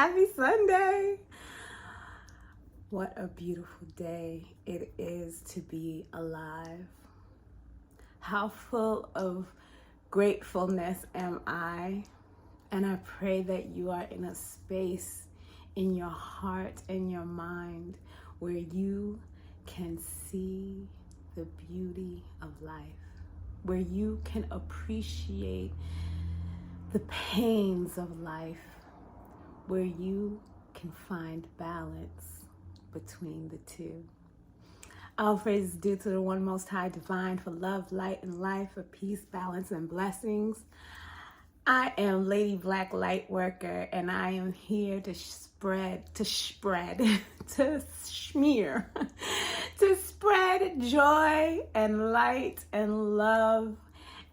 Happy Sunday. What a beautiful day it is to be alive. How full of gratefulness am I? And I pray that you are in a space in your heart and your mind where you can see the beauty of life, where you can appreciate the pains of life, where you can find balance between the two. All praise is due to the one most high divine for love, light, and life, for peace, balance, and blessings. I am LadyBlack LightWorker, and I am here to spread, to smear, to spread joy and light and love.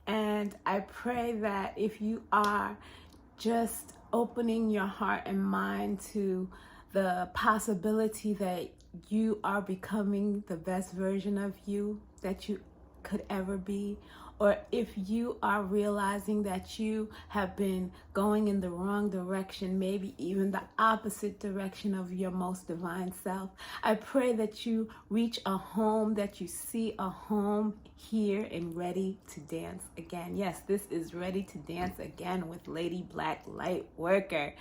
And I pray that if you are just opening your heart and mind to the possibility that you are becoming the best version of you that you could ever be, or if you are realizing that you have been going in the wrong direction, maybe even the opposite direction of your most divine self, I pray that you reach a home, that you see a home here and ready to dance again. Yes, this is Ready to Dance Again with LadyBlack LightWorker.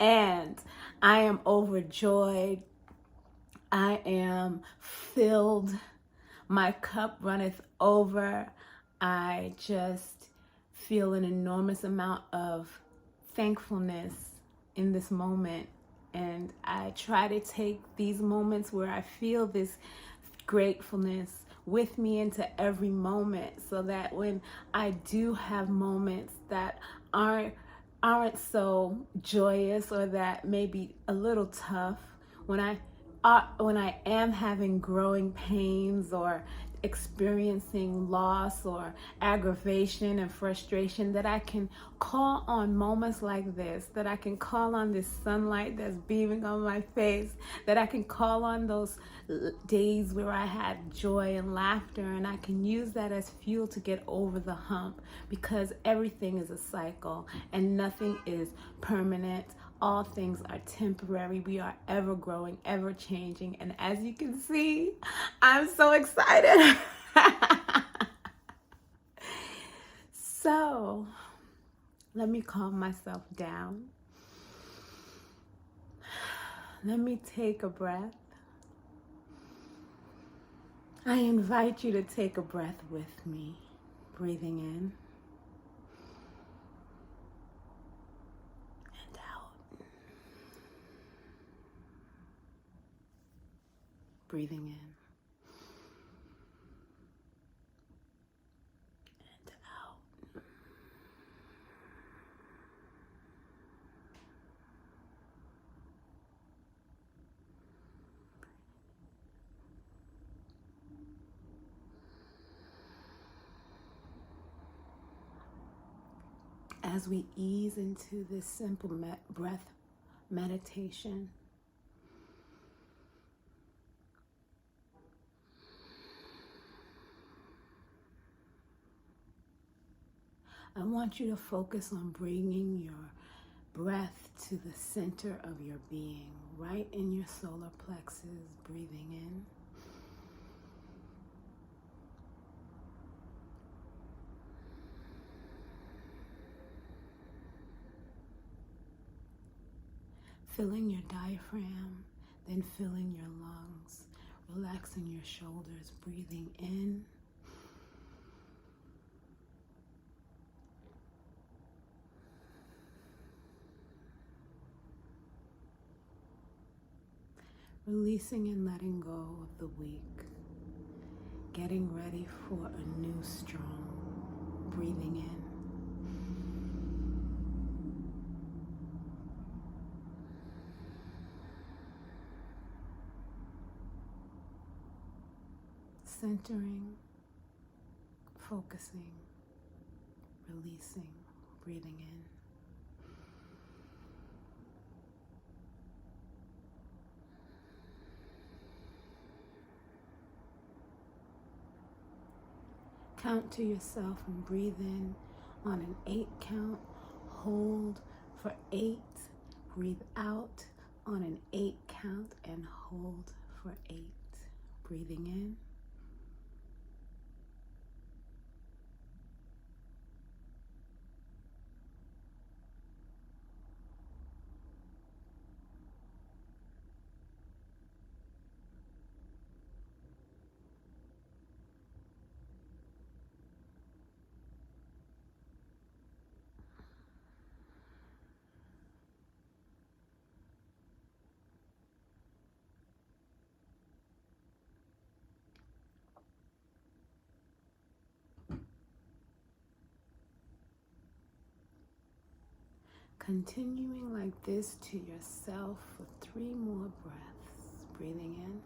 And I am overjoyed. I am filled. My cup runneth over. I just feel an enormous amount of thankfulness in this moment. And I try to take these moments where I feel this gratefulness with me into every moment, so that when I do have moments that aren't so joyous, or that may be a little tough, when I am having growing pains or experiencing loss or aggravation and frustration, that I can call on moments like this, that I can call on this sunlight that's beaming on my face, that I can call on those days where I had joy and laughter, and I can use that as fuel to get over the hump, because everything is a cycle and nothing is permanent. All things are temporary. We are ever growing, ever changing. And as you can see, I'm so excited. So, let me calm myself down. Let me take a breath. I invite you to take a breath with me, breathing in. Breathing in and out. As we ease into this simple breath meditation, I want you to focus on bringing your breath to the center of your being, right in your solar plexus, breathing in. Filling your diaphragm, then filling your lungs, relaxing your shoulders, breathing in. Releasing and letting go of the weak, getting ready for a new strong, breathing in. Centering, focusing, releasing, breathing in. Count to yourself and breathe in on an 8 count. Hold for 8. breathe out on an 8 count and hold for 8. Breathing in. Continuing like this to yourself for 3 more breaths. Breathing in.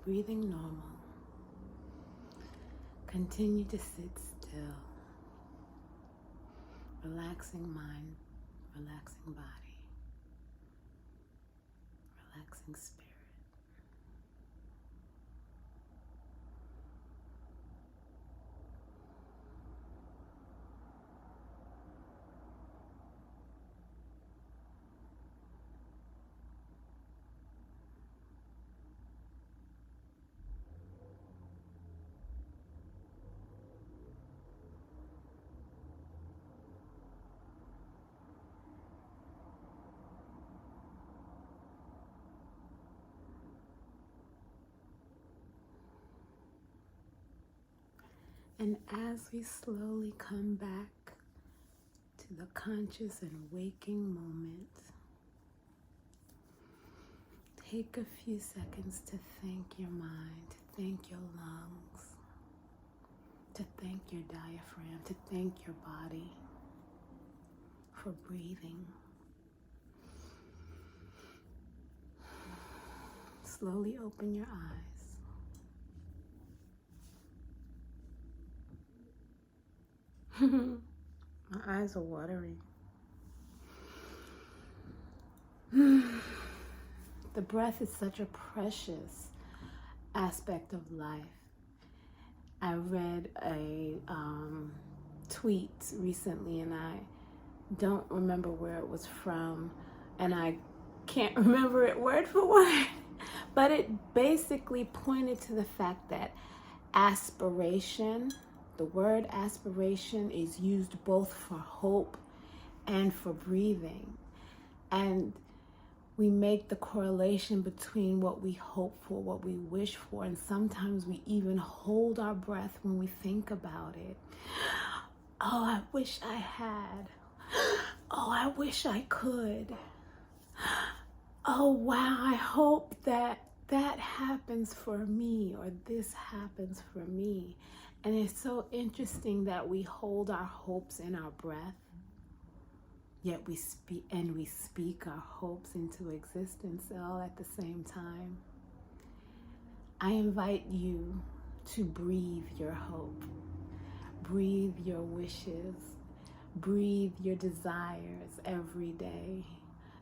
Breathing normal. Continue to sit still. Relaxing mind, relaxing body, relaxing spirit. And as we slowly come back to the conscious and waking moment, take a few seconds to thank your mind, to thank your lungs, to thank your diaphragm, to thank your body for breathing. Slowly open your eyes. My eyes are watering. The breath is such a precious aspect of life. I read a tweet recently, and I don't remember where it was from, and I can't remember it word for word, but it basically pointed to the fact that aspiration, the word aspiration, is used both for hope and for breathing. And we make the correlation between what we hope for, what we wish for, and sometimes we even hold our breath when we think about it. Oh, I wish I had. Oh, I wish I could. oh wow, I hope that that happens for me, or this happens for me. And it's so interesting that we hold our hopes in our breath, yet we speak our hopes into existence all at the same time. I invite you to breathe your hope, breathe your wishes, breathe your desires every day.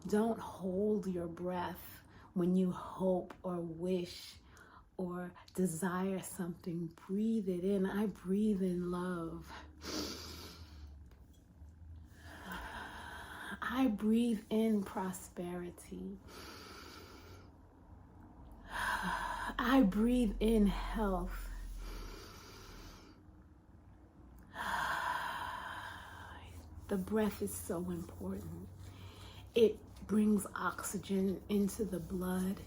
Don't hold your breath when you hope or wish or desire something. Breathe it in. I breathe in love. I breathe in prosperity. I breathe in health. The breath is so important. It brings oxygen into the blood,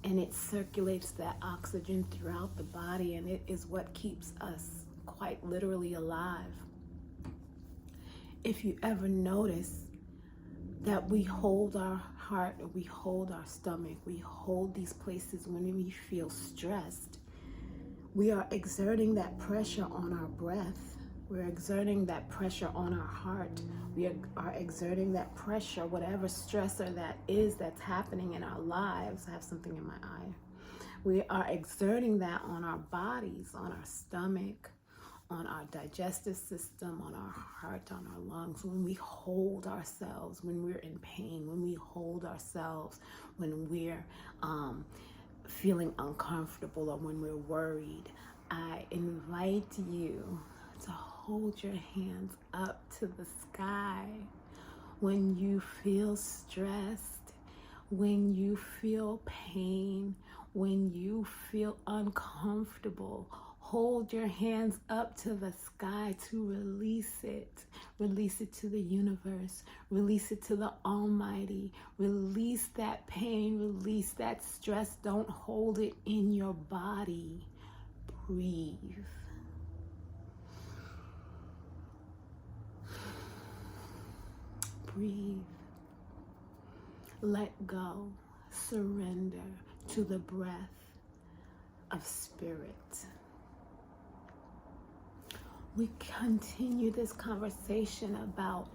and it circulates that oxygen throughout the body, and it is what keeps us quite literally alive. If you ever notice that we hold our heart, or we hold our stomach, we hold these places when we feel stressed, we are exerting that pressure on our breath. We're exerting that pressure on our heart. We are exerting that pressure, whatever stressor that is that's happening in our lives. I have something in my eye. We are exerting that on our bodies, on our stomach, on our digestive system, on our heart, on our lungs. When we hold ourselves, when we're in pain, when we hold ourselves, when we're feeling uncomfortable, or when we're worried, I invite you to hold your hands up to the sky. When you feel stressed, when you feel pain, when you feel uncomfortable, hold your hands up to the sky to release it. Release it to the universe. Release it to the Almighty. Release that pain. Release that stress. Don't hold it in your body. Breathe. Breathe. Let go. Surrender to the breath of spirit. We continue this conversation about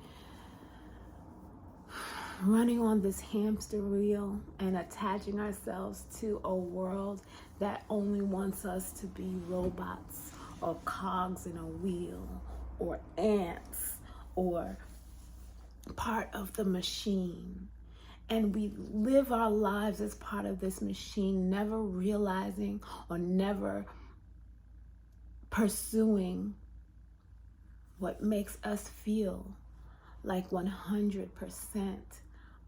running on this hamster wheel and attaching ourselves to a world that only wants us to be robots, or cogs in a wheel, or ants, or part of the machine. And we live our lives as part of this machine, never realizing or never pursuing what makes us feel like 100%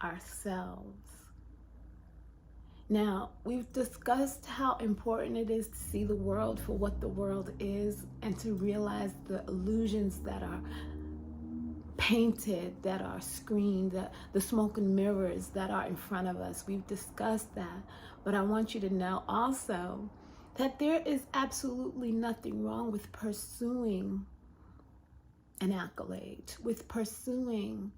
ourselves. Now, we've discussed how important it is to see the world for what the world is, and to realize the illusions that are painted, that are screened, the smoke and mirrors that are in front of us. We've discussed that. But I want you to know also that there is absolutely nothing wrong with pursuing an accolade, with pursuing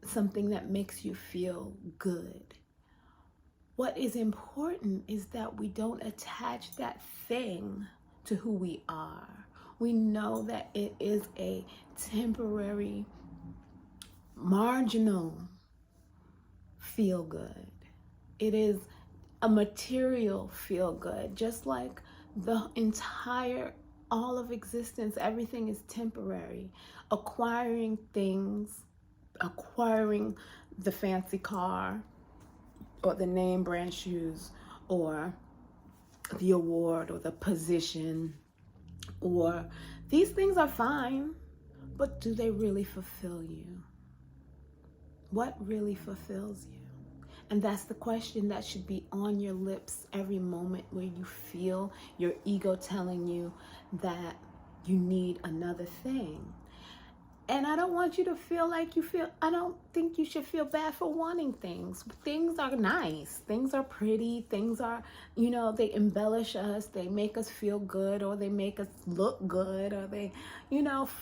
something that makes you feel good. What is important is that we don't attach that thing to who we are. We know that it is a temporary, marginal feel good. It is a material feel good, just like the entire, all of existence. Everything is temporary. Acquiring things, acquiring the fancy car, or the name brand shoes, or the award, or the position, or these things are fine, but do they really fulfill you? What really fulfills you? And that's the question that should be on your lips every moment where you feel your ego telling you that you need another thing. And I don't want you to feel like I don't think you should feel bad for wanting things. Things are nice. Things are pretty. Things are, they embellish us. They make us feel good, or they make us look good, or they,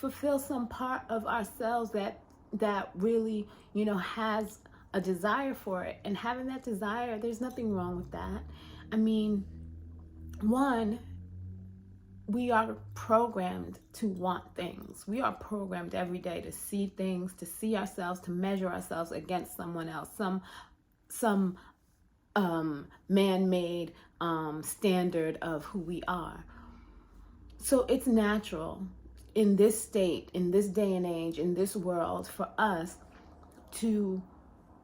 fulfill some part of ourselves that really, has a desire for it. And having that desire, there's nothing wrong with that. I mean, one, we are programmed to want things. We are programmed every day to see things, to see ourselves, to measure ourselves against someone else, some man-made standard of who we are. So it's natural in this state, in this day and age, in this world, for us to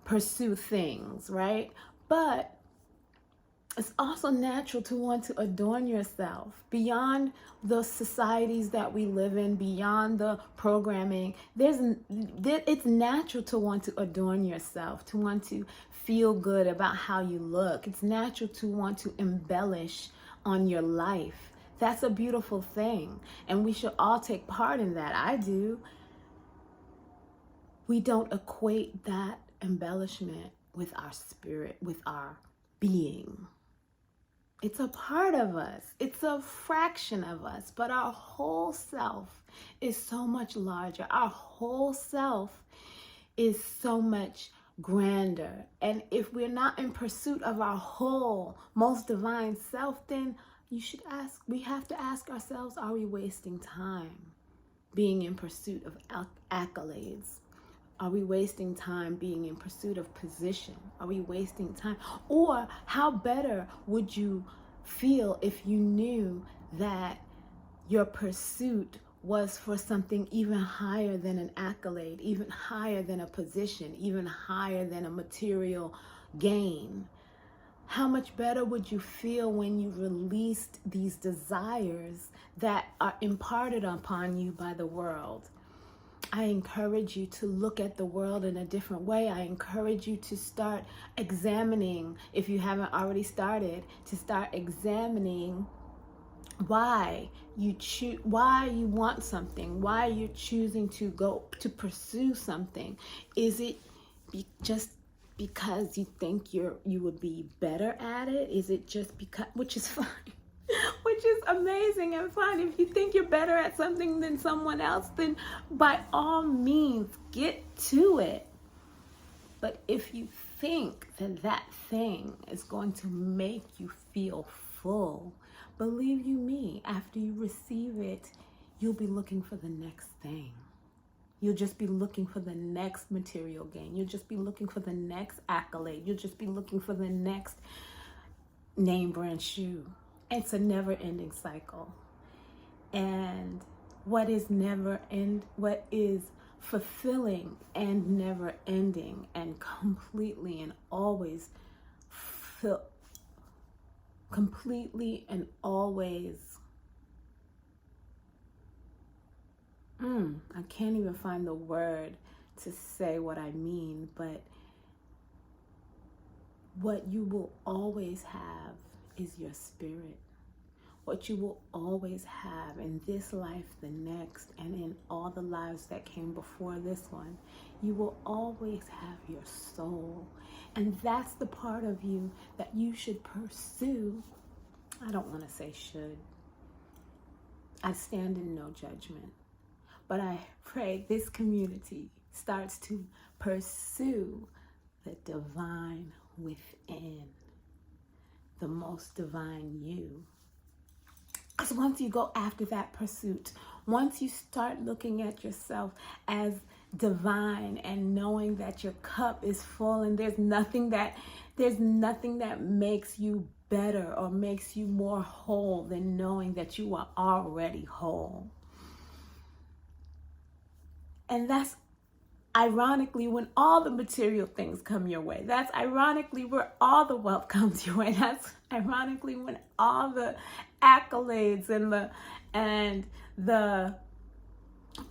pursue things, right? But it's also natural to want to adorn yourself beyond the societies that we live in, beyond the programming. It's natural to want to adorn yourself, to want to feel good about how you look. It's natural to want to embellish on your life. That's a beautiful thing, and we should all take part in that. I do. We don't equate that embellishment with our spirit, with our being. It's a part of us. It's a fraction of us, but our whole self is so much larger. Our whole self is so much grander. And if we're not in pursuit of our whole, most divine self, then we have to ask ourselves, are we wasting time being in pursuit of accolades? Are we wasting time being in pursuit of position? Are we wasting time? Or how better would you feel if you knew that your pursuit was for something even higher than an accolade, even higher than a position, even higher than a material gain? How much better would you feel when you released these desires that are imparted upon you by the world? I encourage you to look at the world in a different way. I encourage you to start examining, if you haven't already started, to start examining why you want something, why you're choosing to go to pursue something. Is it just because you think you would be better at it? Is it just because, which is fine. Which is amazing and fine. If you think you're better at something than someone else, then by all means, get to it. But if you think that that thing is going to make you feel full, believe you me, after you receive it, you'll be looking for the next thing. You'll just be looking for the next material gain. You'll just be looking for the next accolade. You'll just be looking for the next name brand shoe. It's a never-ending cycle. And what is fulfilling and never-ending and completely and always I can't even find the word to say what I mean, but what you will always have is your spirit. What you will always have in this life, the next, and in all the lives that came before this one, you will always have your soul. And that's the part of you that you should pursue. I don't want to say should. I stand in no judgment. But I pray this community starts to pursue the divine within. The most divine you. Because once you go after that pursuit, once you start looking at yourself as divine and knowing that your cup is full and there's nothing that makes you better or makes you more whole than knowing that you are already whole. And that's ironically when all the material things come your way. That's ironically where all the wealth comes your way. That's ironically when all the accolades and the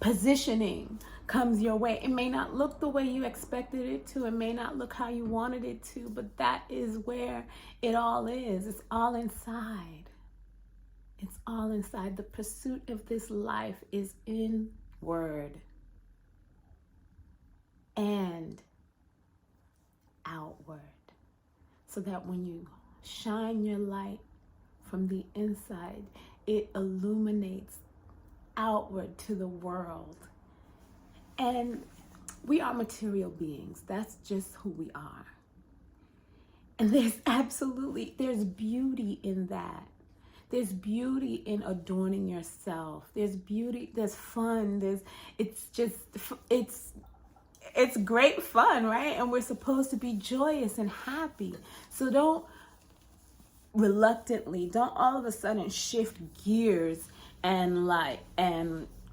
positioning comes your way. It may not look the way you expected it to. It may not look how you wanted it to, but that is where it all is. It's all inside. It's all inside. The pursuit of this life is inward and outward, so that when you shine your light from the inside, it illuminates outward to the world. And We are material beings. That's just who we are. And there's beauty in that. There's beauty in adorning yourself. There's beauty, there's fun, it's great fun, right? And we're supposed to be joyous and happy. So don't all of a sudden shift gears and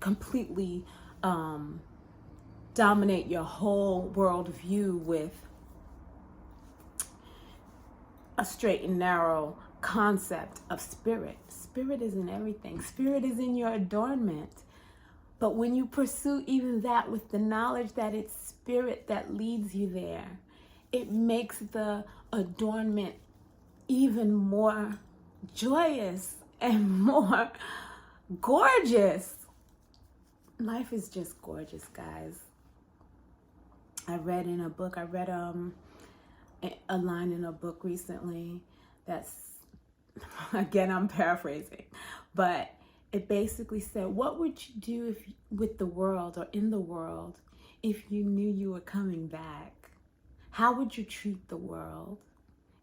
completely dominate your whole worldview with a straight and narrow concept of spirit. Spirit is in everything. Spirit is in your adornment. But when you pursue even that with the knowledge that it's spirit that leads you there, it makes the adornment even more joyous and more gorgeous. Life is just gorgeous, guys. I read a line in a book recently that's, again, I'm paraphrasing, but it basically said, what would you do with the world or in the world if you knew you were coming back? How would you treat the world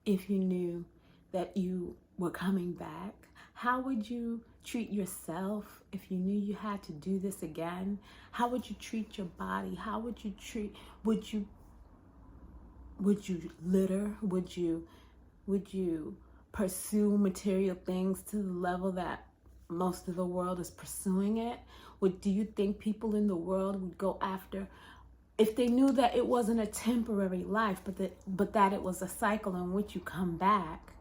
if you knew that you were coming back? How would you treat yourself if you knew you had to do this again? How would you treat your body? How would you litter? Would you pursue material things to the level that most of the world is pursuing it? Do you think people in the world would go after, if they knew that it wasn't a temporary life, but that it was a cycle in which you come back?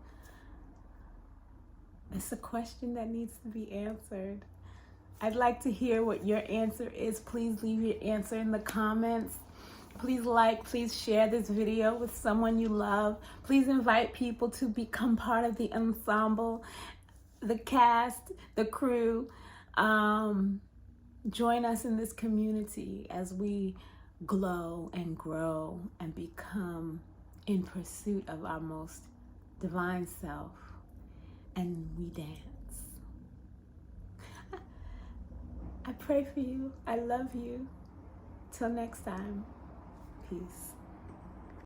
It's a question that needs to be answered. I'd like to hear what your answer is. Please leave your answer in the comments. Please share this video with someone you love. Please invite people to become part of the ensemble, the cast, the crew. Join us in this community as we glow and grow and become in pursuit of our most divine self. And we dance. I pray for you. I love you. Till next time. Peace.